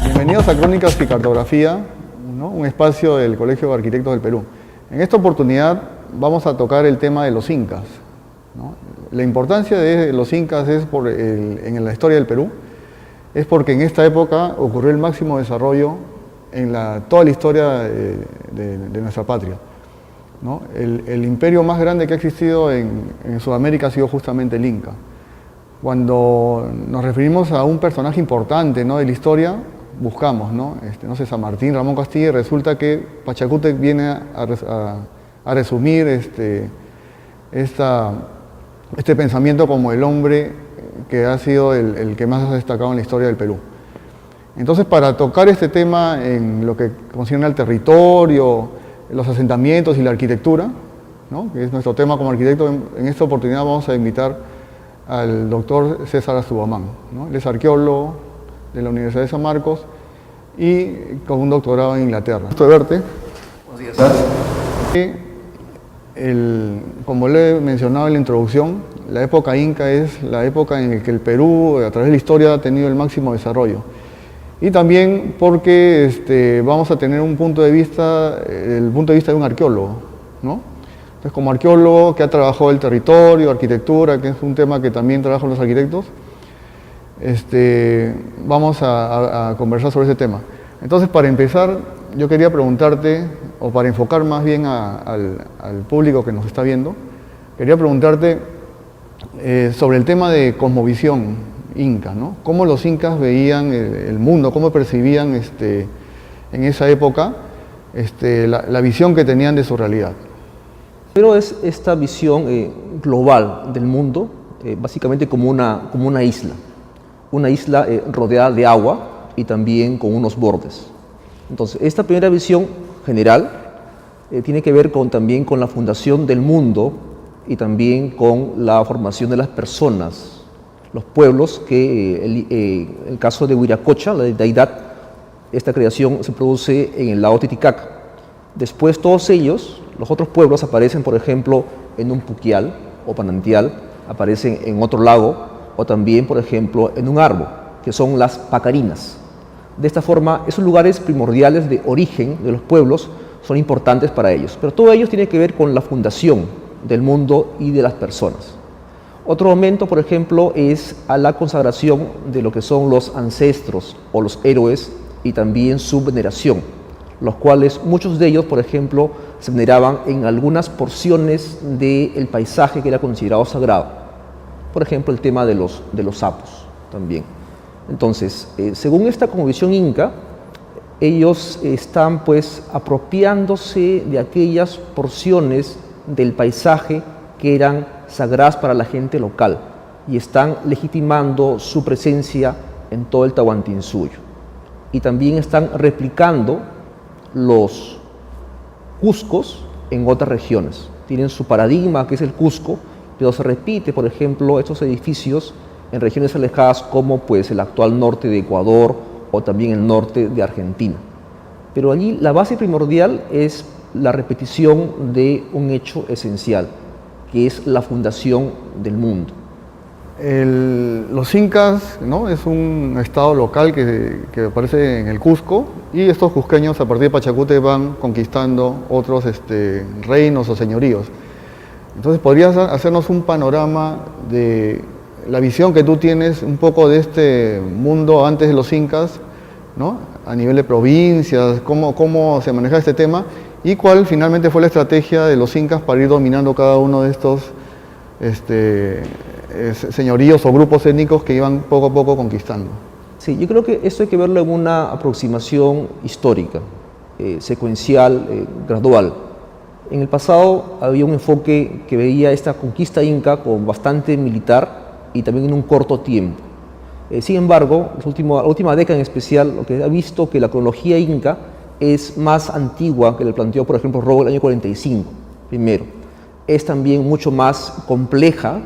Bienvenidos a Crónicas y Cartografía, ¿no? Un espacio del Colegio de Arquitectos del Perú. En esta oportunidad vamos a tocar el tema de los incas, ¿no? La importancia de los incas en la historia del Perú es porque en esta época ocurrió el máximo desarrollo en toda la historia de nuestra patria, ¿no? El imperio más grande que ha existido en Sudamérica ha sido justamente el Inca. Cuando nos referimos a un personaje importante, ¿no?, de la historia, buscamos, ¿no? No sé, San Martín, Ramón Castilla, y resulta que Pachacútec viene a resumir este pensamiento como el hombre que ha sido el que más ha destacado en la historia del Perú. Entonces, para tocar este tema en lo que concierne al territorio, los asentamientos y la arquitectura, ¿no?, que es nuestro tema como arquitecto, en esta oportunidad vamos a invitar al doctor César Astubamán, ¿no? Él es arqueólogo de la Universidad de San Marcos y con un doctorado en Inglaterra. Gusto de verte. Buenos días. Como le he mencionado en la introducción, la época inca es la época en la que el Perú, a través de la historia, ha tenido el máximo desarrollo. Y también porque vamos a tener un punto de vista, el punto de vista de un arqueólogo, ¿no? Entonces, como arqueólogo que ha trabajado el territorio, arquitectura, que es un tema que también trabajan los arquitectos, vamos a conversar sobre ese tema. Entonces, para empezar, yo quería preguntarte, o para enfocar más bien al público que nos está viendo, quería preguntarte sobre el tema de cosmovisión inca, ¿no? Cómo los incas veían el mundo, cómo percibían en esa época la visión que tenían de su realidad. Pero es esta visión global del mundo, básicamente como una isla rodeada de agua y también con unos bordes. Entonces, esta primera visión general tiene que ver también con la fundación del mundo y también con la formación de las personas, los pueblos, que el caso de Huiracocha, la deidad, esta creación se produce en el lago Titicaca. Después todos ellos, los otros pueblos, aparecen, por ejemplo, en un puquial o manantial, aparecen en otro lago, o también, por ejemplo, en un árbol, que son las pacarinas. De esta forma, esos lugares primordiales de origen de los pueblos son importantes para ellos, pero todo ello tiene que ver con la fundación del mundo y de las personas. Otro momento, por ejemplo, es a la consagración de lo que son los ancestros o los héroes y también su veneración, los cuales muchos de ellos, por ejemplo, se veneraban en algunas porciones del paisaje que era considerado sagrado. Por ejemplo, el tema de los sapos también. Entonces, según esta cosmovisión inca, ellos están pues apropiándose de aquellas porciones del paisaje que eran sagradas para la gente local y están legitimando su presencia en todo el Tahuantinsuyo. Y también están replicando los Cuscos en otras regiones. Tienen su paradigma, que es el Cusco, pero se repite, por ejemplo, estos edificios en regiones alejadas como pues el actual norte de Ecuador o también el norte de Argentina. Pero allí la base primordial es la repetición de un hecho esencial, que es la fundación del mundo. Los incas, ¿no?, es un estado local que aparece en el Cusco, y estos cusqueños a partir de Pachacútec van conquistando otros reinos o señoríos. Entonces, ¿podrías hacernos un panorama de la visión que tú tienes un poco de este mundo antes de los incas, ¿no?, a nivel de provincias, cómo se manejaba este tema y cuál finalmente fue la estrategia de los incas para ir dominando cada uno de estos señoríos o grupos étnicos que iban poco a poco conquistando? Sí, yo creo que esto hay que verlo en una aproximación histórica, secuencial, gradual. En el pasado había un enfoque que veía esta conquista inca con bastante militar y también en un corto tiempo. Sin embargo, la última década en especial, lo que ha visto que la cronología inca es más antigua que le planteó, por ejemplo, Rogo el año 45, primero. Es también mucho más compleja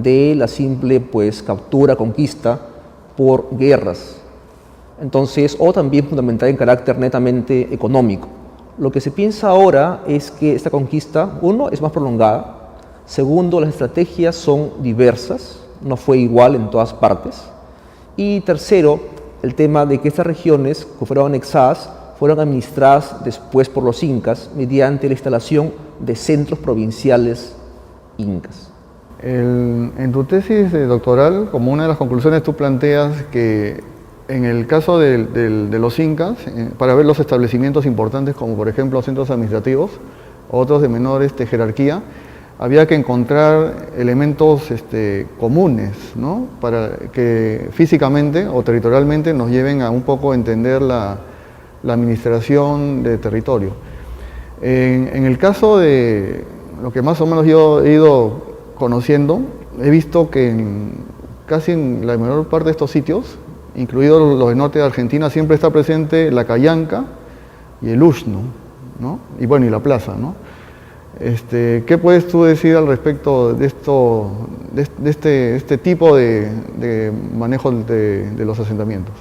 de la simple captura, conquista por guerras. Entonces, o también fundamental en carácter netamente económico, Lo que se piensa ahora es que esta conquista, uno, es más prolongada, segundo, las estrategias son diversas, no fue igual en todas partes, y tercero, el tema de que estas regiones que fueron anexadas fueron administradas después por los incas mediante la instalación de centros provinciales incas. En tu tesis doctoral, como una de las conclusiones, tú planteas que en el caso de los incas, para ver los establecimientos importantes como por ejemplo centros administrativos, otros de menor jerarquía, había que encontrar elementos comunes, ¿no? Para que físicamente o territorialmente nos lleven a un poco entender la administración de territorio. En el caso de lo que más o menos yo he ido conociendo, he visto que casi en la menor parte de estos sitios, incluidos los del norte de Argentina, siempre está presente la callanca y el ushnu, ¿no? Y bueno, y la plaza, ¿no? ¿Qué puedes tú decir al respecto de esto, de este tipo de manejo de los asentamientos?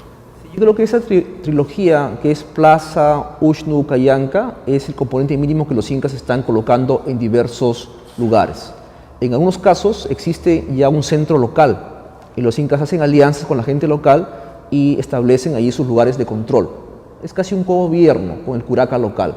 Yo creo que esa trilogía que es plaza, ushnu, callanca es el componente mínimo que los incas están colocando en diversos lugares. En algunos casos existe ya un centro local y los incas hacen alianzas con la gente local y establecen allí sus lugares de control. Es casi un gobierno con el curaca local.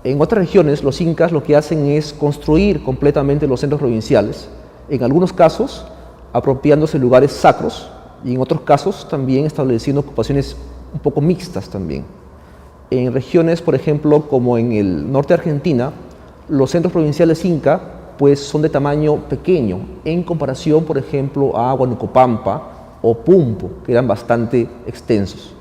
En otras regiones los incas lo que hacen es construir completamente los centros provinciales, en algunos casos apropiándose lugares sacros y en otros casos también estableciendo ocupaciones un poco mixtas también. En regiones, por ejemplo, como en el norte de Argentina, los centros provinciales inca pues son de tamaño pequeño en comparación, por ejemplo, a Huanucopampa o Pumpo, que eran bastante extensos.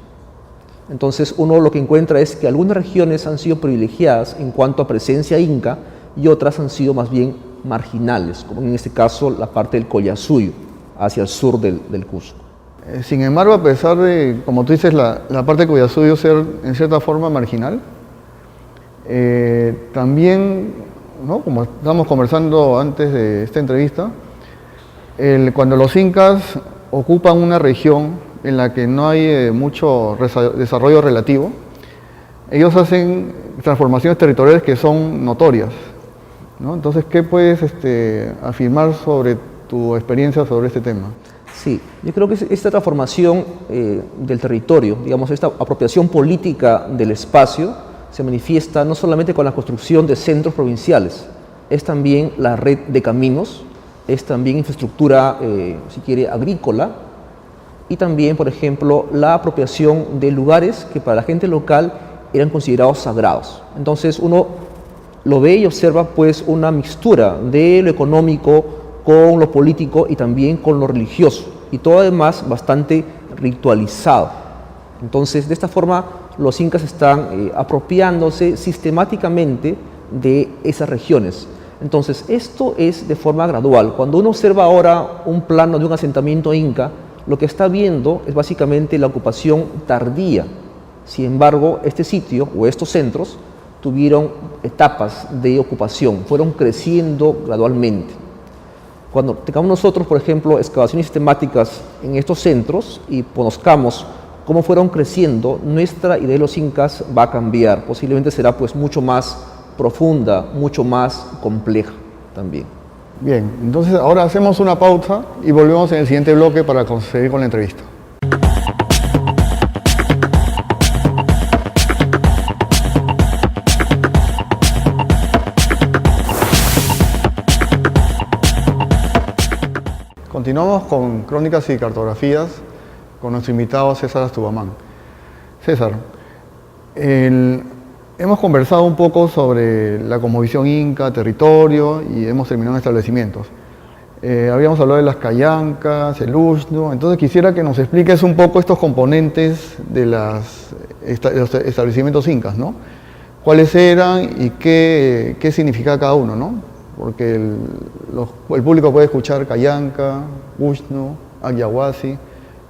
Entonces uno lo que encuentra es que algunas regiones han sido privilegiadas en cuanto a presencia inca y otras han sido más bien marginales, como en este caso la parte del Collasuyo, hacia el sur del Cusco. Sin embargo, a pesar de, como tú dices, la parte de Collasuyo ser en cierta forma marginal, también, ¿no? Como estábamos conversando antes de esta entrevista, cuando los incas ocupan una región en la que no hay mucho desarrollo relativo, ellos hacen transformaciones territoriales que son notorias, ¿no? Entonces, ¿qué puedes afirmar sobre tu experiencia sobre este tema? Sí, yo creo que esta transformación del territorio, digamos, esta apropiación política del espacio, se manifiesta no solamente con la construcción de centros provinciales, es también la red de caminos, es también infraestructura, si quiere, agrícola, y también, por ejemplo, la apropiación de lugares que para la gente local eran considerados sagrados. Entonces uno lo ve y observa pues una mixtura de lo económico con lo político y también con lo religioso, y todo además bastante ritualizado. Entonces, de esta forma, los incas están apropiándose sistemáticamente de esas regiones. Entonces, esto es de forma gradual. Cuando uno observa ahora un plano de un asentamiento inca, lo que está viendo es básicamente la ocupación tardía. Sin embargo, este sitio o estos centros tuvieron etapas de ocupación, fueron creciendo gradualmente. Cuando tengamos nosotros, por ejemplo, excavaciones sistemáticas en estos centros y conozcamos cómo fueron creciendo, nuestra idea de los incas va a cambiar. Posiblemente será pues mucho más profunda, mucho más compleja también. Bien, entonces ahora hacemos una pausa y volvemos en el siguiente bloque para seguir con la entrevista. Continuamos con Crónicas y Cartografías con nuestro invitado César Astubamán. César, hemos conversado un poco sobre la cosmovisión inca, territorio, y hemos terminado en establecimientos. Habíamos hablado de las callancas, el ushnu, entonces quisiera que nos expliques un poco estos componentes de los establecimientos incas, ¿no? ¿Cuáles eran y qué significa cada uno, ¿no? Porque el público puede escuchar callanca, ushnu, agyahuasi,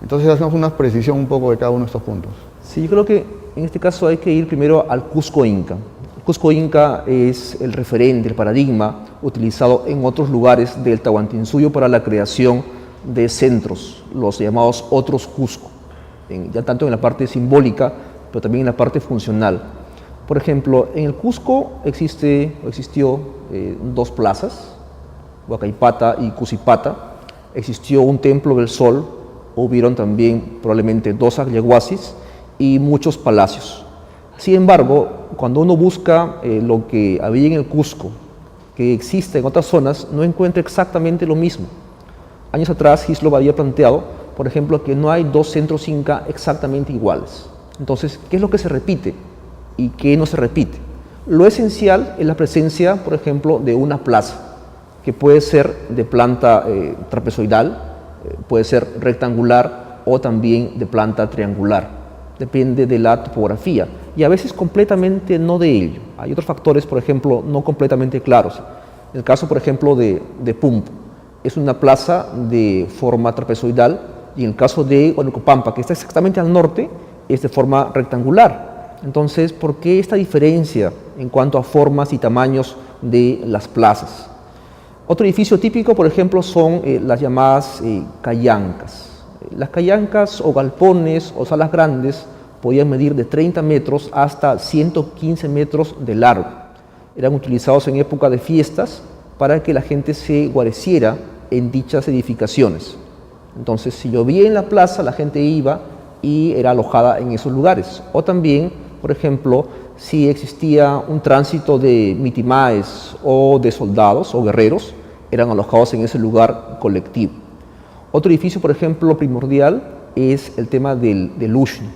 entonces hacemos una precisión un poco de cada uno de estos puntos. Sí, yo creo que en este caso hay que ir primero al Cusco Inca. El Cusco Inca es el referente, el paradigma utilizado en otros lugares del Tahuantinsuyo para la creación de centros, los llamados otros Cusco, ya tanto en la parte simbólica, pero también en la parte funcional. Por ejemplo, en el Cusco existió dos plazas, Huacaipata y Cusipata. Existió un templo del sol, hubieron también probablemente dos aglleguasis y muchos palacios. Sin embargo, cuando uno busca lo que había en el Cusco, que existe en otras zonas, no encuentra exactamente lo mismo. Años atrás, Hislop había planteado, por ejemplo, que no hay dos centros inca exactamente iguales. Entonces, ¿qué es lo que se repite y qué no se repite? Lo esencial es la presencia, por ejemplo, de una plaza, que puede ser de planta trapezoidal, puede ser rectangular o también de planta triangular. Depende de la topografía y a veces completamente no de ello. Hay otros factores, por ejemplo, no completamente claros. En el caso, por ejemplo, de Pumpo, es una plaza de forma trapezoidal, y en el caso de Huanucopampa, que está exactamente al norte, es de forma rectangular. Entonces, ¿por qué esta diferencia en cuanto a formas y tamaños de las plazas? Otro edificio típico, por ejemplo, son las llamadas callancas. Las callancas o galpones o salas grandes podían medir de 30 metros hasta 115 metros de largo. Eran utilizados en época de fiestas para que la gente se guareciera en dichas edificaciones. Entonces, si llovía en la plaza, la gente iba y era alojada en esos lugares. O también, por ejemplo, si existía un tránsito de mitimaes o de soldados o guerreros, eran alojados en ese lugar colectivo. Otro edificio, por ejemplo, primordial es el tema del Uxnu,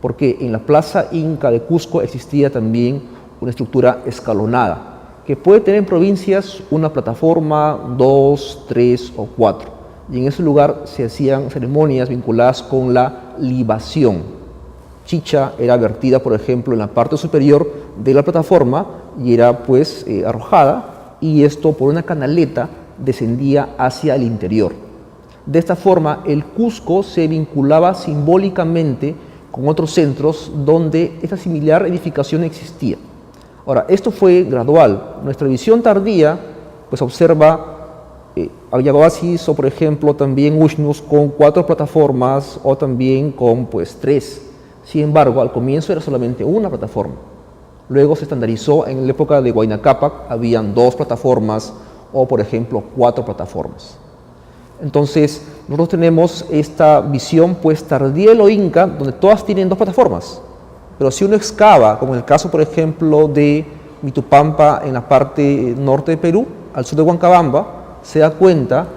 porque en la plaza Inca de Cusco existía también una estructura escalonada, que puede tener en provincias una plataforma, 2, 3 o 4. Y en ese lugar se hacían ceremonias vinculadas con la libación. Chicha era vertida, por ejemplo, en la parte superior de la plataforma y era pues arrojada, y esto por una canaleta descendía hacia el interior. De esta forma, el Cusco se vinculaba simbólicamente con otros centros donde esta similar edificación existía. Ahora, esto fue gradual. Nuestra visión tardía pues observa aglleguasis o, por ejemplo, también Uxnus con 4 plataformas o también con pues 3. Sin embargo, al comienzo era solamente una plataforma. Luego se estandarizó en la época de Huayna Cápac, habían 2 plataformas o, por ejemplo, 4 plataformas. Entonces, nosotros tenemos esta visión pues tardía de lo inca, donde todas tienen 2 plataformas. Pero si uno excava, como en el caso, por ejemplo, de Mitupampa en la parte norte de Perú, al sur de Huancabamba, se da cuenta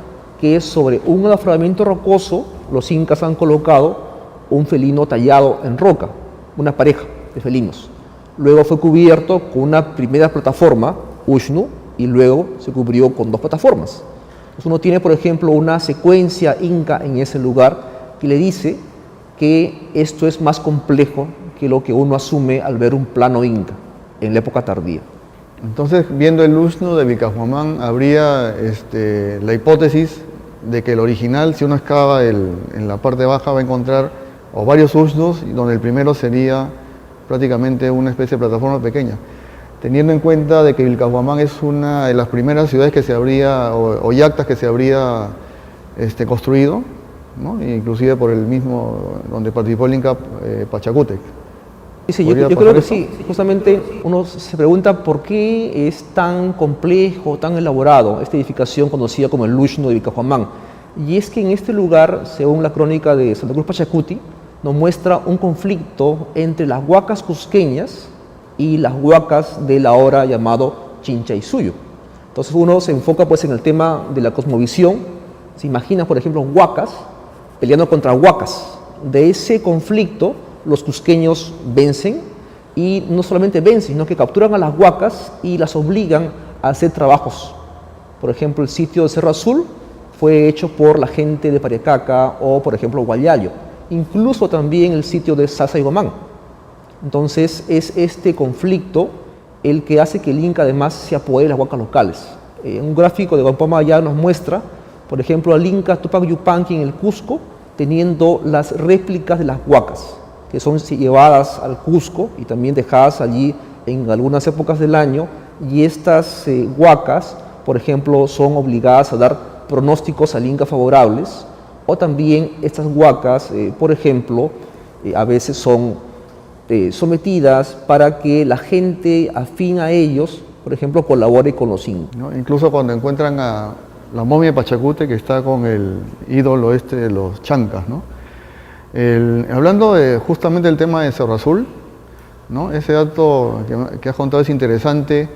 que sobre un afloramiento rocoso los incas han colocado un felino tallado en roca, una pareja de felinos. Luego fue cubierto con una primera plataforma, Uxnu, y luego se cubrió con 2 plataformas. Entonces uno tiene, por ejemplo, una secuencia inca en ese lugar que le dice que esto es más complejo que lo que uno asume al ver un plano inca en la época tardía. Entonces, viendo el Uxnu de Vilcabamba, habría la hipótesis de que el original, si uno excava en la parte baja, va a encontrar o varios Uxnus, donde el primero sería prácticamente una especie de plataforma pequeña. Teniendo en cuenta de que Vilcabamba es una de las primeras ciudades que se habría, o yactas que se habría construido, ¿no? Inclusive por el mismo donde participó el Inca Pachacútec. Sí, yo creo que sí. Justamente uno se pregunta por qué es tan complejo, tan elaborado esta edificación conocida como el Uxnu de Vilcabamba. Y es que en este lugar, según la crónica de Santa Cruz Pachacuti, nos muestra un conflicto entre las huacas cusqueñas y las huacas del ahora llamado Chinchaysuyo. Entonces uno se enfoca pues en el tema de la cosmovisión, se imagina, por ejemplo, huacas peleando contra huacas. De ese conflicto los cusqueños vencen, y no solamente vencen, sino que capturan a las huacas y las obligan a hacer trabajos. Por ejemplo, el sitio de Cerro Azul fue hecho por la gente de Pariacaca o, por ejemplo, Guayayo. Incluso también el sitio de Sasaygomán. Entonces es este conflicto el que hace que el Inca además se apodere de las huacas locales. Un gráfico de Guampama ya nos muestra, por ejemplo, al Inca Tupac Yupanqui en el Cusco teniendo las réplicas de las huacas, que son llevadas al Cusco y también dejadas allí en algunas épocas del año, y estas huacas, por ejemplo, son obligadas a dar pronósticos al Inca favorables, o también estas huacas, por ejemplo, a veces son sometidas para que la gente afín a ellos, por ejemplo, colabore con los incas, ¿no? Incluso cuando encuentran a la momia de Pachacute, que está con el ídolo de los chancas, ¿no? Hablando justamente del tema de Cerro Azul, ¿no? Ese dato que has contado es interesante,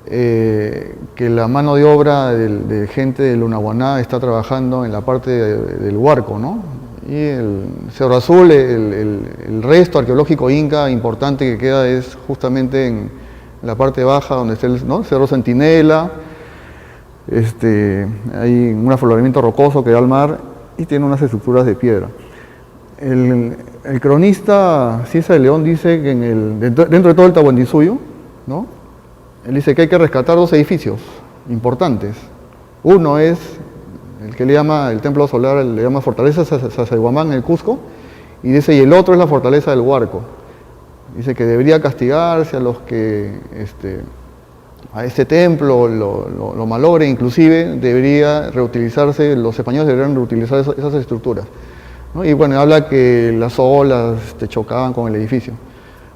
que la mano de obra de gente de Lunahuaná está trabajando en la parte del Huarco, ¿no? Y el Cerro Azul, el resto arqueológico inca importante que queda es justamente en la parte baja, donde está el, ¿no?, Cerro Centinela. Hay un afloramiento rocoso que da al mar y tiene unas estructuras de piedra. El cronista Ciesa de León dice que dentro de todo el Tahuantinsuyo, ¿no?, él dice que hay que rescatar dos edificios importantes. Uno es el que le llama el templo solar, le llama Fortaleza Sacsayhuamán en el Cusco, y dice, y el otro es la Fortaleza del Huarco. Dice que debería castigarse a los que a este templo lo malogre, inclusive debería reutilizarse, los españoles deberían reutilizar esas estructuras, ¿no? Y bueno, habla que las olas chocaban con el edificio.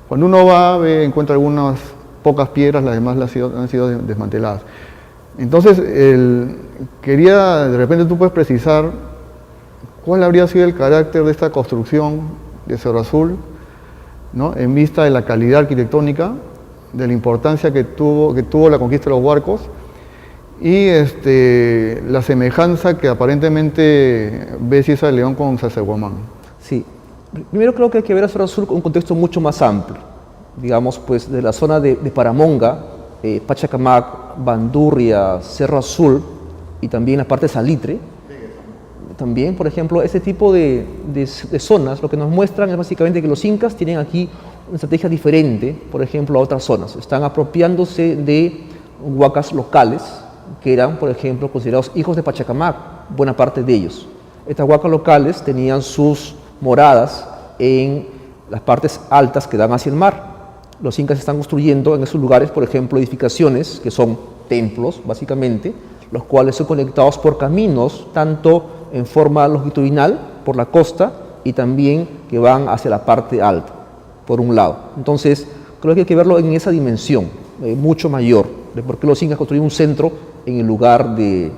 Cuando uno va, encuentra algunas pocas piedras, las demás han sido desmanteladas. Entonces, de repente tú puedes precisar cuál habría sido el carácter de esta construcción de Cerro Azul, ¿no?, en vista de la calidad arquitectónica, de la importancia que tuvo la conquista de los Huarcos y la semejanza que aparentemente ve Ciesa de León con Sacsayhuamán. Sí, primero creo que hay que ver a Cerro Azul con un contexto mucho más amplio, digamos, pues de la zona de Paramonga, Pachacamac, Bandurria, Cerro Azul y también la parte de Salitre. También, por ejemplo, ese tipo de zonas lo que nos muestran es básicamente que los incas tienen aquí una estrategia diferente, por ejemplo, a otras zonas. Están apropiándose de huacas locales que eran, por ejemplo, considerados hijos de Pachacamac, buena parte de ellos. Estas huacas locales tenían sus moradas en las partes altas que dan hacia el mar. Los incas están construyendo en esos lugares, por ejemplo, edificaciones que son templos, básicamente, los cuales son conectados por caminos, tanto en forma longitudinal, por la costa, y también que van hacia la parte alta, por un lado. Entonces, creo que hay que verlo en esa dimensión, mucho mayor, de por qué los incas construyeron un centro en el lugar de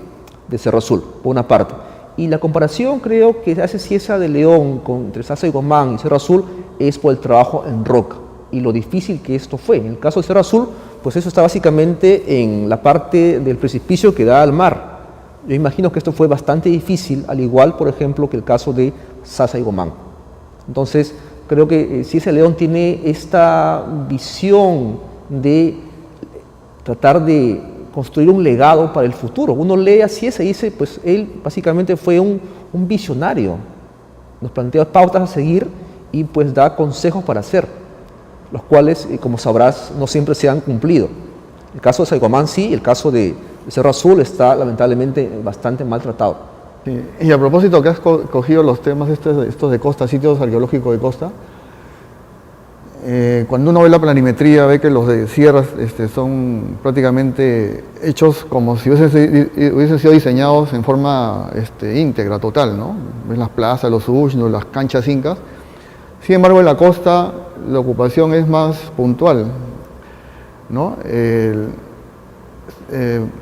Cerro Azul, por una parte. Y la comparación, creo, que hace Ciesa de León entre Sacsayhuamán y Cerro Azul es por el trabajo en roca y lo difícil que esto fue. En el caso de Cerro Azul, pues eso está básicamente en la parte del precipicio que da al mar. Yo imagino que esto fue bastante difícil, al igual, por ejemplo, que el caso de Sacsayhuamán. Entonces, creo que Ciesa de León tiene esta visión de tratar de construir un legado para el futuro. Uno lee a Ciesa y dice, pues él básicamente fue un visionario. Nos plantea pautas a seguir y pues da consejos para hacer, los cuales, como sabrás, no siempre se han cumplido. El caso de Sacsayhuamán sí, el caso de Cerro Azul está lamentablemente bastante maltratado. Sí. Y a propósito que has cogido los temas estos de costa, sitios arqueológicos de costa, cuando uno ve la planimetría ve que los de sierras son prácticamente hechos como si hubiesen sido diseñados en forma íntegra, total, ¿no? Ves las plazas, los ushnos, las canchas incas. Sin embargo, en la costa la ocupación es más puntual, ¿no?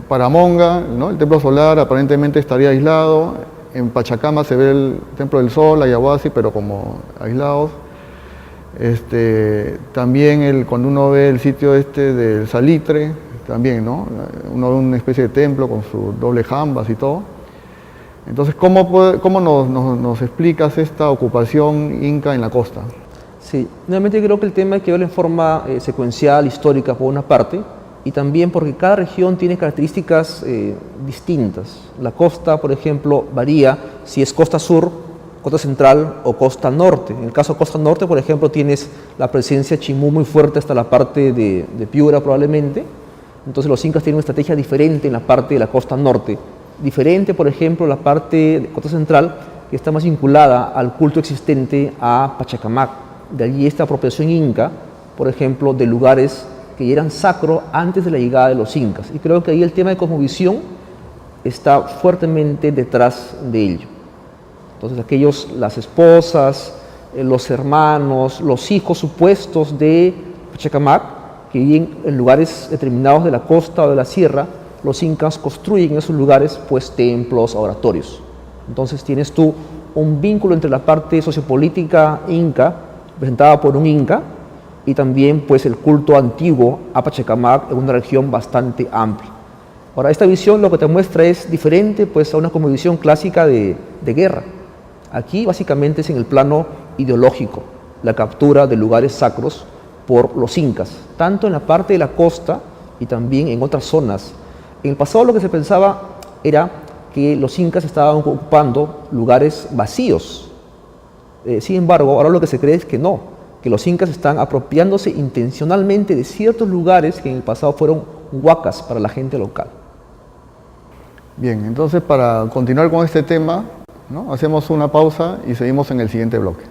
Paramonga, ¿no?, el templo solar aparentemente estaría aislado. En Pachacama se ve el templo del sol, Ayahuasí, pero como aislados. También cuando uno ve el sitio del Salitre, también, ¿no?, uno ve una especie de templo con su doble jambas y todo. Entonces, ¿cómo nos explicas esta ocupación inca en la costa? Sí, nuevamente creo que el tema hay que verlo en forma secuencial, histórica por una parte, y también porque cada región tiene características distintas. La costa, por ejemplo, varía si es costa sur, costa central o costa norte. En el caso de costa norte, por ejemplo, tienes la presencia chimú muy fuerte hasta la parte de Piura probablemente. Entonces los incas tienen una estrategia diferente en la parte de la costa norte. Diferente, por ejemplo, la parte de costa central, que está más vinculada al culto existente a Pachacamac. De allí esta apropiación inca, por ejemplo, de lugares que eran sacros antes de la llegada de los incas. Y creo que ahí el tema de cosmovisión está fuertemente detrás de ello. Entonces las esposas, los hermanos, los hijos supuestos de Pachacamac, que viven en lugares determinados de la costa o de la sierra. Los incas construyen en esos lugares pues templos, oratorios. Entonces tienes tú un vínculo entre la parte sociopolítica inca, representada por un inca, y también pues el culto antiguo a Pachacamac en una región bastante amplia. Ahora, esta visión lo que te muestra es diferente pues a una cosmovisión clásica de guerra. Aquí básicamente es en el plano ideológico, la captura de lugares sacros por los incas, tanto en la parte de la costa y también en otras zonas. En el pasado lo que se pensaba era que los incas estaban ocupando lugares vacíos. Sin embargo, ahora lo que se cree es que no, que los incas están apropiándose intencionalmente de ciertos lugares que en el pasado fueron huacas para la gente local. Bien, entonces para continuar con este tema, ¿no?, hacemos una pausa y seguimos en el siguiente bloque.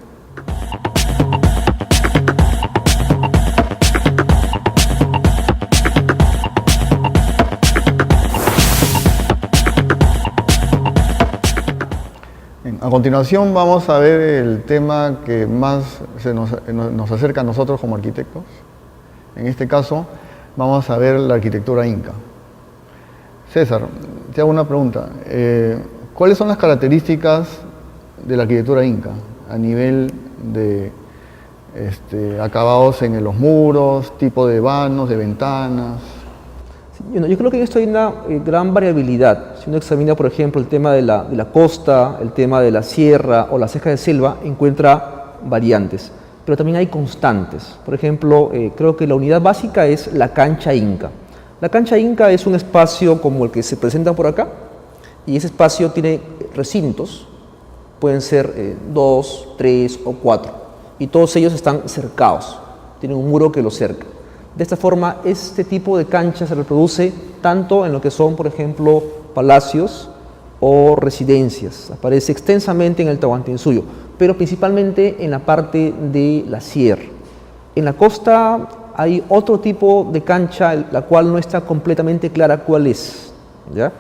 Bien, a continuación vamos a ver el tema que más nos acerca a nosotros como arquitectos. En este caso vamos a ver la arquitectura inca. César, te hago una pregunta. ¿Cuáles son las características de la arquitectura inca a nivel de acabados en los muros, tipo de vanos, de ventanas? Yo creo que en esto hay una gran variabilidad. Si uno examina, por ejemplo, el tema de la costa, el tema de la sierra o la ceja de selva, encuentra variantes, pero también hay constantes. Por ejemplo, creo que la unidad básica es la cancha inca. La cancha inca es un espacio como el que se presenta por acá, y ese espacio tiene recintos, pueden ser 2, 3 o 4, y todos ellos están cercados, tienen un muro que los cerca. De esta forma, este tipo de cancha se reproduce tanto en lo que son, por ejemplo, palacios o residencias. Aparece extensamente en el Tahuantinsuyo, pero principalmente en la parte de la sierra. En la costa hay otro tipo de cancha, la cual no está completamente clara cuál es, ¿ya?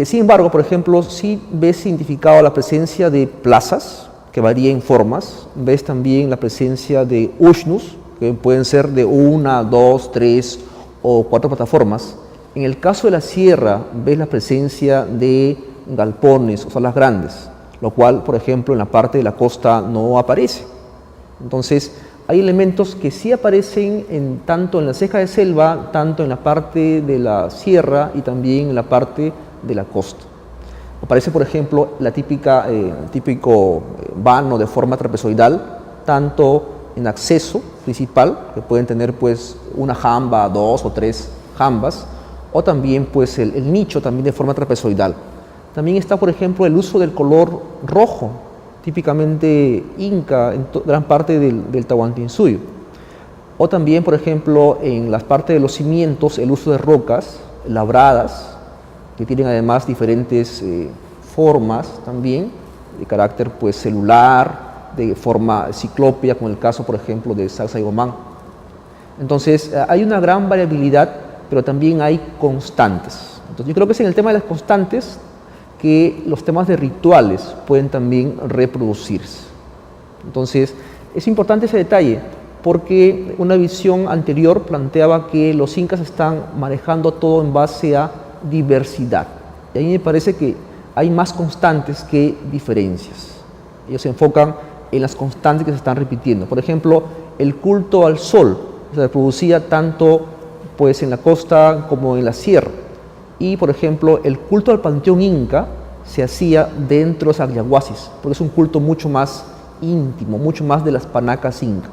Sin embargo, por ejemplo, sí ves identificado la presencia de plazas, que varía en formas, ves también la presencia de ushnus, que pueden ser de 1, 2, 3 o 4 plataformas. En el caso de la sierra, ves la presencia de galpones o salas grandes, lo cual, por ejemplo, en la parte de la costa no aparece. Entonces, hay elementos que sí aparecen tanto en la ceja de selva, tanto en la parte de la sierra y también en la parte de la costa. Aparece, por ejemplo, el típico vano de forma trapezoidal, tanto en acceso principal, que pueden tener pues una jamba, 2 o 3 jambas, o también pues el nicho también de forma trapezoidal. También está, por ejemplo, el uso del color rojo, típicamente inca en gran parte del Tahuantinsuyo. O también, por ejemplo, en las partes de los cimientos, el uso de rocas labradas, que tienen además diferentes formas también, de carácter pues celular, de forma ciclópea, como el caso, por ejemplo, de Sacsayhuamán. Entonces, hay una gran variabilidad, pero también hay constantes. Entonces, yo creo que es en el tema de las constantes que los temas de rituales pueden también reproducirse. Entonces, es importante ese detalle, porque una visión anterior planteaba que los incas están manejando todo en base a diversidad. Y a mí me parece que hay más constantes que diferencias. Ellos se enfocan en las constantes que se están repitiendo. Por ejemplo, el culto al sol se reproducía tanto pues, en la costa como en la sierra. Y, por ejemplo, el culto al panteón inca se hacía dentro de los Agyaguasis, porque es un culto mucho más íntimo, mucho más de las panacas inca.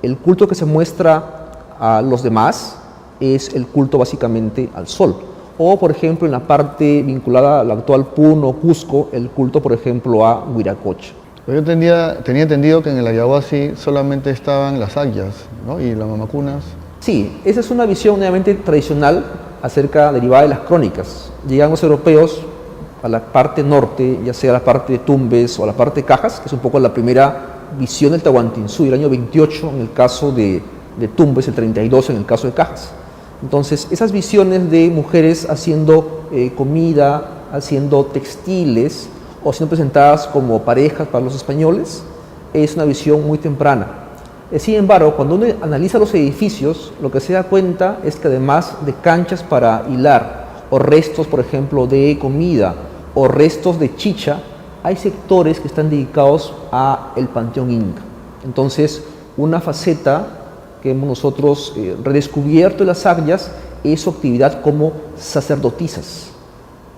El culto que se muestra a los demás es el culto básicamente al sol. O, por ejemplo, en la parte vinculada al actual Puno o Cusco, el culto, por ejemplo, a Huiracocha. Yo tenía entendido que en el Ayahuasí solamente estaban las ayas, ¿no?, y las mamacunas. Sí, esa es una visión nuevamente tradicional derivada de las crónicas. Llegan los europeos a la parte norte, ya sea la parte de Tumbes o la parte de Cajas, que es un poco la primera visión del Tahuantinsuyo, el año 28 en el caso de Tumbes, el 32 en el caso de Cajas. Entonces, esas visiones de mujeres haciendo comida, haciendo textiles, o siendo presentadas como parejas para los españoles, es una visión muy temprana. Sin embargo, cuando uno analiza los edificios, lo que se da cuenta es que además de canchas para hilar, o restos, por ejemplo, de comida, o restos de chicha, hay sectores que están dedicados al panteón inca. Entonces, una faceta que hemos nosotros redescubierto de las aglias es su actividad como sacerdotisas.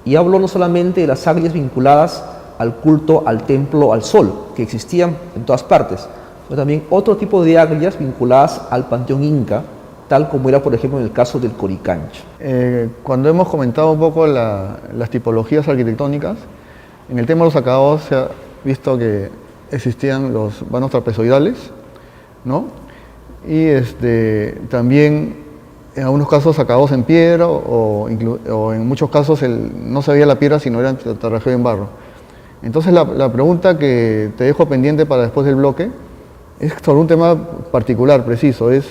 Y hablo no solamente de las aglias vinculadas al culto, al templo, al sol, que existían en todas partes, sino también otro tipo de aglias vinculadas al panteón inca, tal como era, por ejemplo, en el caso del Coricancha. Cuando hemos comentado un poco las tipologías arquitectónicas, en el tema de los acabados se ha visto que existían los vanos trapezoidales, ¿no? Y también en algunos casos acabados en piedra o en muchos casos no se veía la piedra sino era trabajo en barro. Entonces la pregunta que te dejo pendiente para después del bloque es sobre un tema particular, preciso, es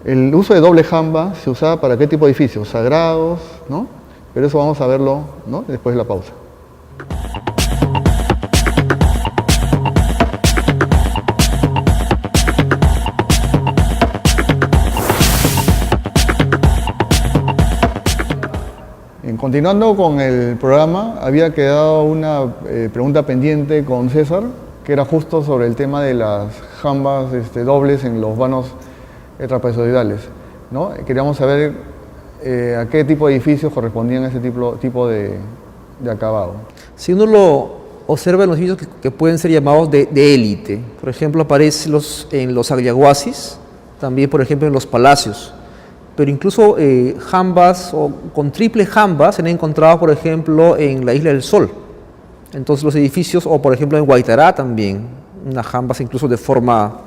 el uso de doble jamba. ¿Se usaba para qué tipo de edificios? Sagrados, ¿no? Pero eso vamos a verlo, ¿no?, después de la pausa. Continuando con el programa, había quedado una pregunta pendiente con César, que era justo sobre el tema de las jambas dobles en los vanos trapezoidales, ¿no? Queríamos saber a qué tipo de edificios correspondían ese tipo de acabado. Si uno lo observa en los edificios que pueden ser llamados de élite, por ejemplo, aparece en los agliahuasis, también por ejemplo en los palacios. Pero incluso jambas o con triple jamba se han encontrado, por ejemplo, en la Isla del Sol. Entonces los edificios, o por ejemplo en Guaitará también, unas jambas incluso de forma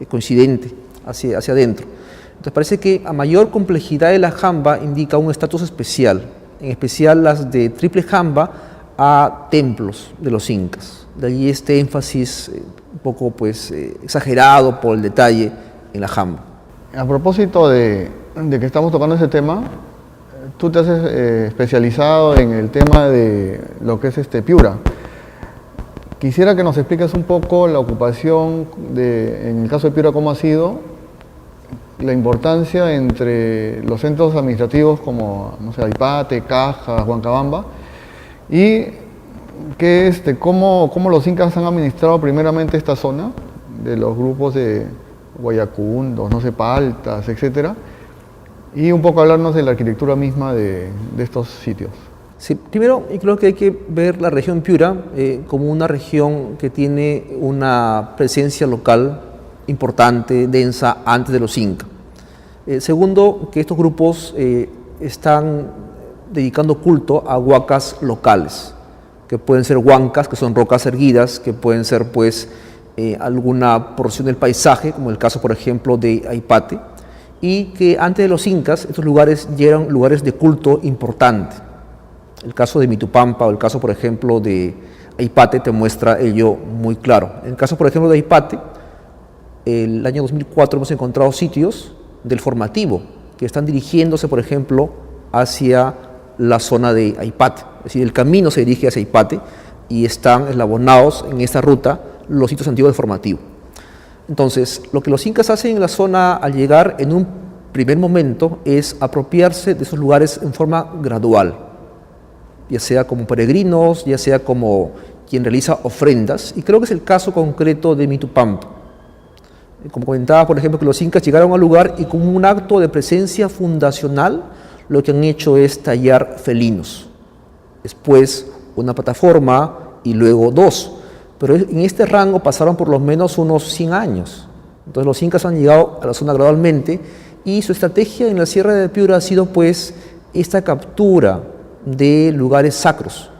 coincidente hacia adentro. Entonces parece que a mayor complejidad de la jamba indica un estatus especial, en especial las de triple jamba a templos de los incas. De allí este énfasis un poco exagerado por el detalle en la jamba. A propósito de que estamos tocando ese tema, tú te has especializado en el tema de lo que es Piura. Quisiera que nos expliques un poco la ocupación en el caso de Piura, cómo ha sido, la importancia entre los centros administrativos como, no sé, Aipate, Caja, Huancabamba, y cómo los incas han administrado primeramente esta zona de los grupos de Guayacundos, no sé, Paltas, etcétera, y un poco hablarnos de la arquitectura misma de estos sitios. Sí, primero creo que hay que ver la región Piura como una región que tiene una presencia local importante, densa, antes de los incas. Segundo, que estos grupos están dedicando culto a huacas locales, que pueden ser huancas, que son rocas erguidas, que pueden ser alguna porción del paisaje, como el caso por ejemplo de Aipate, y que antes de los incas estos lugares ya eran lugares de culto importante. El caso de Mitupampa o el caso por ejemplo de Aipate te muestra ello muy claro. En el caso por ejemplo de Aipate, el año 2004 hemos encontrado sitios del formativo que están dirigiéndose por ejemplo hacia la zona de Aipate, es decir, el camino se dirige hacia Aipate y están eslabonados en esta ruta los sitios antiguos del formativo. Entonces, lo que los incas hacen en la zona al llegar en un primer momento es apropiarse de esos lugares en forma gradual, ya sea como peregrinos, ya sea como quien realiza ofrendas, y creo que es el caso concreto de Mitupampa. Como comentaba, por ejemplo, que los incas llegaron al lugar y como un acto de presencia fundacional, lo que han hecho es tallar felinos, después una plataforma y luego dos. Pero en este rango pasaron por lo menos unos 100 años. Entonces los incas han llegado a la zona gradualmente y su estrategia en la Sierra de Piura ha sido esta captura de lugares sacros.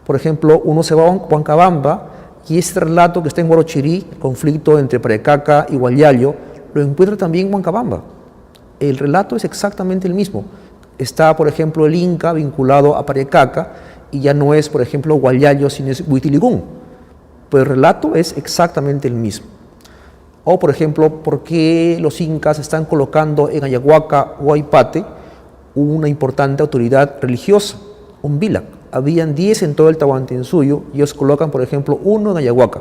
Por ejemplo, uno se va a Huancabamba y este relato que está en Huarochirí, el conflicto entre Parecaca y Guayayo, lo encuentra también en Huancabamba. El relato es exactamente el mismo. Está, por ejemplo, el Inca vinculado a Parecaca y ya no es, por ejemplo, Guayayo, sino es Huitiligún. Pero el relato es exactamente el mismo. O, por ejemplo, ¿por qué los incas están colocando en Ayahuaca o Aipate una importante autoridad religiosa, un vilac? Habían 10 en todo el Tahuantinsuyo y ellos colocan, por ejemplo, uno en Ayahuaca.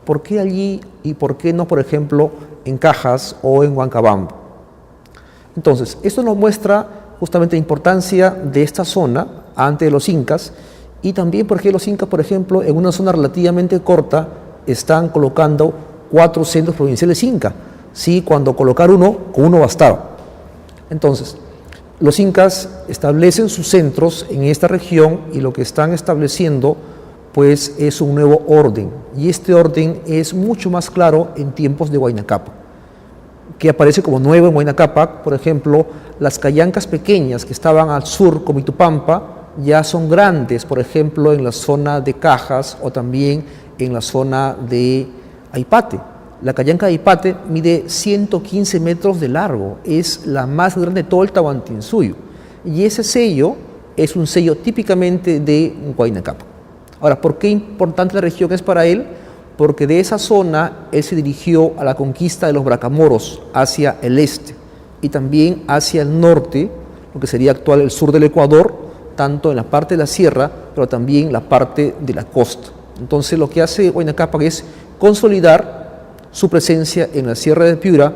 ¿Por qué allí y por qué no, por ejemplo, en Cajas o en Huancabamba? Entonces, esto nos muestra justamente la importancia de esta zona ante los incas y también porque los incas, por ejemplo, en una zona relativamente corta, están colocando 4 centros provinciales incas. Sí, cuando colocar uno, con uno bastaba. Entonces, los incas establecen sus centros en esta región y lo que están estableciendo pues es un nuevo orden, y este orden es mucho más claro en tiempos de Huayna Cápac. Que aparece como nuevo en Huayna Cápac, por ejemplo, las callancas pequeñas que estaban al sur como Itupampa ya son grandes, por ejemplo, en la zona de Cajas o también en la zona de Aipate. La callanca de Aipate mide 115 metros de largo, es la más grande de todo el Tahuantinsuyo, y ese sello es un sello típicamente de Huayna Cápac. Ahora, ¿por qué importante la región es para él? Porque de esa zona él se dirigió a la conquista de los bracamoros hacia el este y también hacia el norte, lo que sería actual el sur del Ecuador, tanto en la parte de la sierra, pero también la parte de la costa. Entonces lo que hace Huayna Cápac es consolidar su presencia en la Sierra de Piura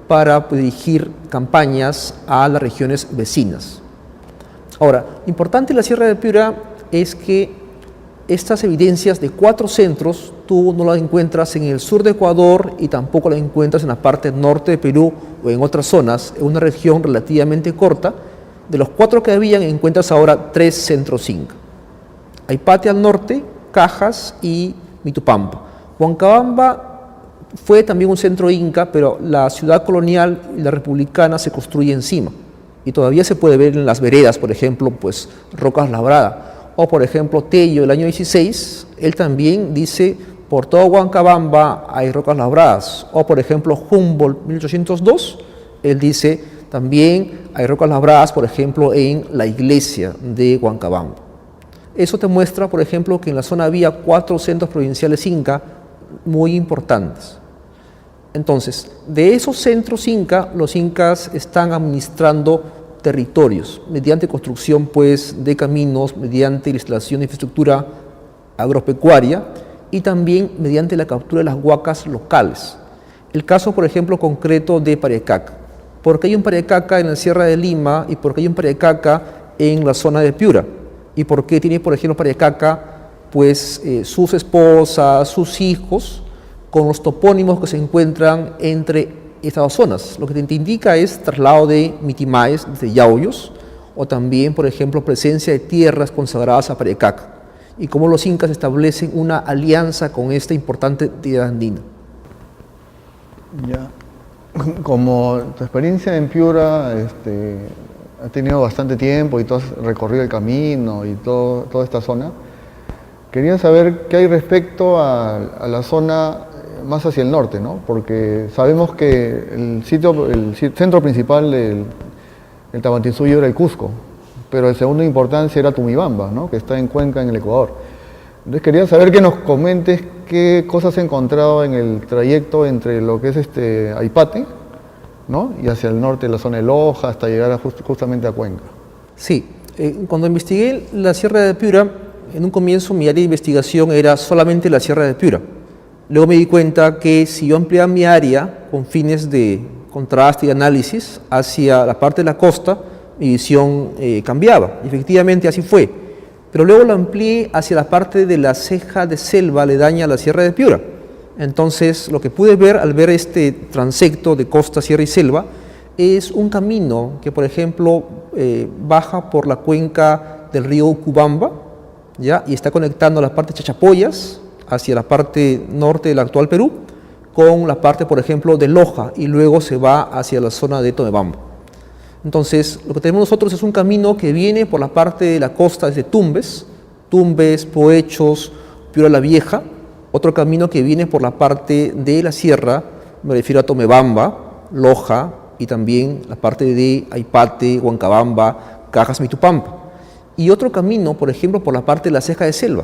para dirigir campañas a las regiones vecinas. Ahora, importante en la Sierra de Piura es que estas evidencias de 4 centros tú no las encuentras en el sur de Ecuador y tampoco las encuentras en la parte norte de Perú o en otras zonas, en una región relativamente corta. De los 4 que habían, encuentras ahora 3 centros incas. Aipate al norte, Cajas y Mitupampa. Huancabamba fue también un centro inca, pero la ciudad colonial y la republicana se construye encima. Y todavía se puede ver en las veredas, por ejemplo, pues rocas labradas. O por ejemplo, Tello, el año 16, él también dice, por todo Huancabamba hay rocas labradas. O por ejemplo, Humboldt, 1802, él dice, también hay rocas labradas, por ejemplo, en la iglesia de Huancabamba. Eso te muestra, por ejemplo, que en la zona había 4 centros provinciales inca muy importantes. Entonces, de esos centros inca, los incas están administrando territorios mediante construcción pues de caminos, mediante la instalación de infraestructura agropecuaria y también mediante la captura de las huacas locales. El caso, por ejemplo, concreto de Parecaca. ¿Por qué hay un Parecaca en la Sierra de Lima y por qué hay un Parecaca en la zona de Piura? ¿Y por qué tiene, por ejemplo, Parecaca pues sus esposas, sus hijos, con los topónimos que se encuentran entre estas 2 zonas? Lo que te indica es traslado de mitimaes desde Yauyos o también, por ejemplo, presencia de tierras consagradas a Parecaca y cómo los incas establecen una alianza con esta importante deidad andina. Ya. Como tu experiencia en Piura ha tenido bastante tiempo y tú has recorrido el camino y toda esta zona, quería saber qué hay respecto a la zona más hacia el norte, ¿no? Porque sabemos que el centro principal del Tahuantinsuyo era el Cusco, pero el segundo de importancia era Tumibamba, ¿no? Que está en Cuenca, en el Ecuador. Entonces quería saber que nos comentes qué cosas has encontrado en el trayecto entre lo que es Aipate, ¿no? Y hacia el norte, la zona de Loja, hasta llegar justamente a Cuenca. Sí, cuando investigué la Sierra de Piura, en un comienzo mi área de investigación era solamente la Sierra de Piura. Luego me di cuenta que si yo ampliaba mi área con fines de contraste y análisis hacia la parte de la costa, mi visión cambiaba. Y efectivamente así fue. Pero luego lo amplié hacia la parte de la ceja de selva aledaña a la Sierra de Piura. Entonces, lo que pude ver al ver este transecto de costa, sierra y selva es un camino que, por ejemplo, baja por la cuenca del río Ucubamba, ¿ya? Y está conectando la parte de Chachapoyas hacia la parte norte del actual Perú, con la parte, por ejemplo, de Loja, y luego se va hacia la zona de Tomebamba. Entonces, lo que tenemos nosotros es un camino que viene por la parte de la costa desde Tumbes, Poechos, Piura la Vieja, otro camino que viene por la parte de la sierra, me refiero a Tomebamba, Loja, y también la parte de Aipate, Huancabamba, Cajas, Mitupampa. Y otro camino, por ejemplo, por la parte de la ceja de selva,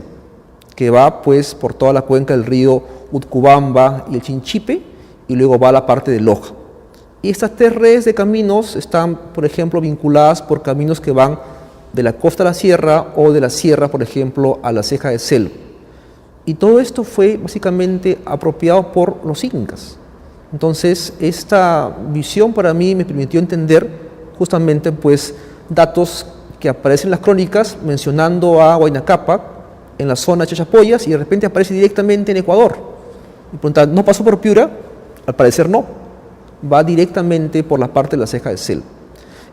que va pues por toda la cuenca del río Utcubamba y el Chinchipe, y luego va a la parte de Loja. Y estas 3 redes de caminos están, por ejemplo, vinculadas por caminos que van de la costa a la sierra o de la sierra, por ejemplo, a la ceja de selva. Y todo esto fue básicamente apropiado por los incas. Entonces, esta visión para mí me permitió entender justamente pues datos que aparecen en las crónicas mencionando a Huayna Cápac en la zona de Chachapoyas y de repente aparece directamente en Ecuador. Y preguntar, ¿no pasó por Piura? Al parecer no, va directamente por la parte de la ceja de selva.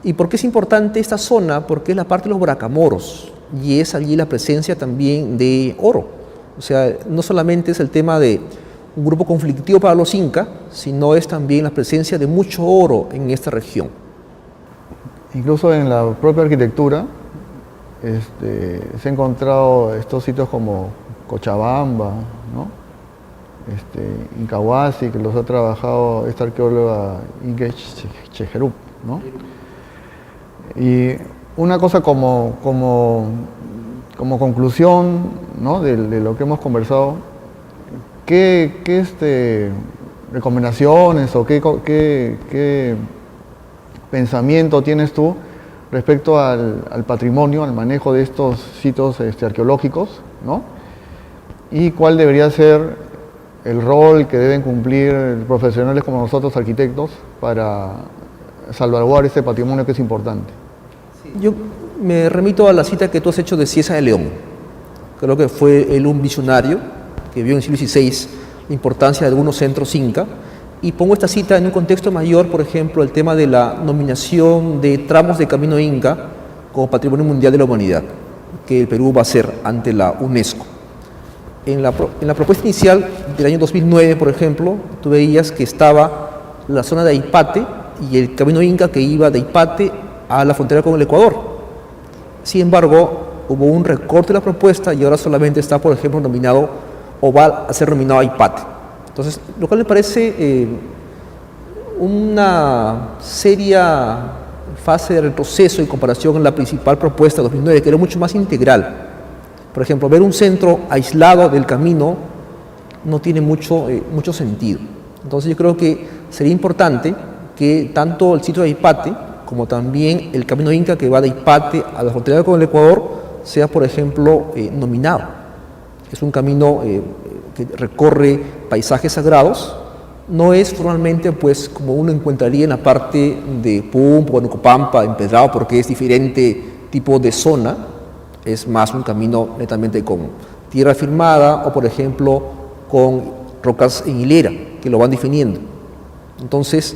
¿Y por qué es importante esta zona? Porque es la parte de los bracamoros y es allí la presencia también de oro. O sea, no solamente es el tema de un grupo conflictivo para los incas, sino es también la presencia de mucho oro en esta región. Incluso en la propia arquitectura se han encontrado estos sitios como Cochabamba, ¿no? Incahuasi, que los ha trabajado esta arqueóloga Inge Chejerup, ¿no? Y una cosa como conclusión, ¿no? de lo que hemos conversado, ¿qué recomendaciones o qué pensamiento tienes tú respecto al patrimonio, al manejo de estos sitios arqueológicos, ¿no? Y cuál debería ser el rol que deben cumplir profesionales como nosotros, arquitectos, para salvaguardar este patrimonio que es importante? Yo me remito a la cita que tú has hecho de Cieza de León. Creo que fue él un visionario que vio en el siglo XVI la importancia de algunos centros inca, y pongo esta cita en un contexto mayor, por ejemplo, el tema de la nominación de tramos de camino inca como Patrimonio Mundial de la Humanidad, que el Perú va a hacer ante la UNESCO. En la propuesta inicial del año 2009, por ejemplo, tú veías que estaba la zona de Aipate y el camino inca que iba de Aipate a la frontera con el Ecuador. Sin embargo, hubo un recorte de la propuesta y ahora solamente está, por ejemplo, nominado o va a ser nominado Aipate. Entonces, lo cual me parece una seria fase de retroceso en comparación con la principal propuesta de 2009, que era mucho más integral. Por ejemplo, ver un centro aislado del camino no tiene mucho sentido. Entonces, yo creo que sería importante que tanto el sitio de Aipate como también el camino inca que va de Aipate a la frontera con el Ecuador sea, por ejemplo, nominado. Es un camino que recorre paisajes sagrados, no es formalmente pues como uno encontraría en la parte de Pumpo, Huanucopampa, Empedrado, porque es diferente tipo de zona, es más un camino netamente con tierra firmada o por ejemplo con rocas en hilera que lo van definiendo. Entonces,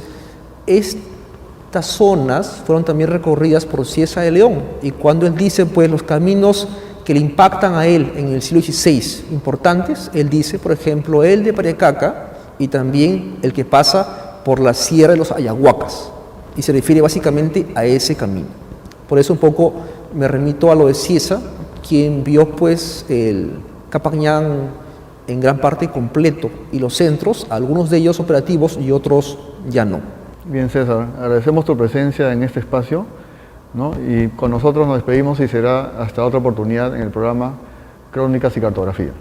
estas zonas fueron también recorridas por Cieza de León, y cuando él dice pues los caminos que le impactan a él en el siglo XVI importantes, él dice, por ejemplo, el de Pariacaca y también el que pasa por la Sierra de los Ayahuacas, y se refiere básicamente a ese camino. Por eso un poco me remito a lo de Cieza, quien vio pues el Capañán en gran parte completo y los centros, algunos de ellos operativos y otros ya no. Bien, César, agradecemos tu presencia en este espacio, ¿no? Y con nosotros nos despedimos y será hasta otra oportunidad en el programa Crónicas y Cartografía.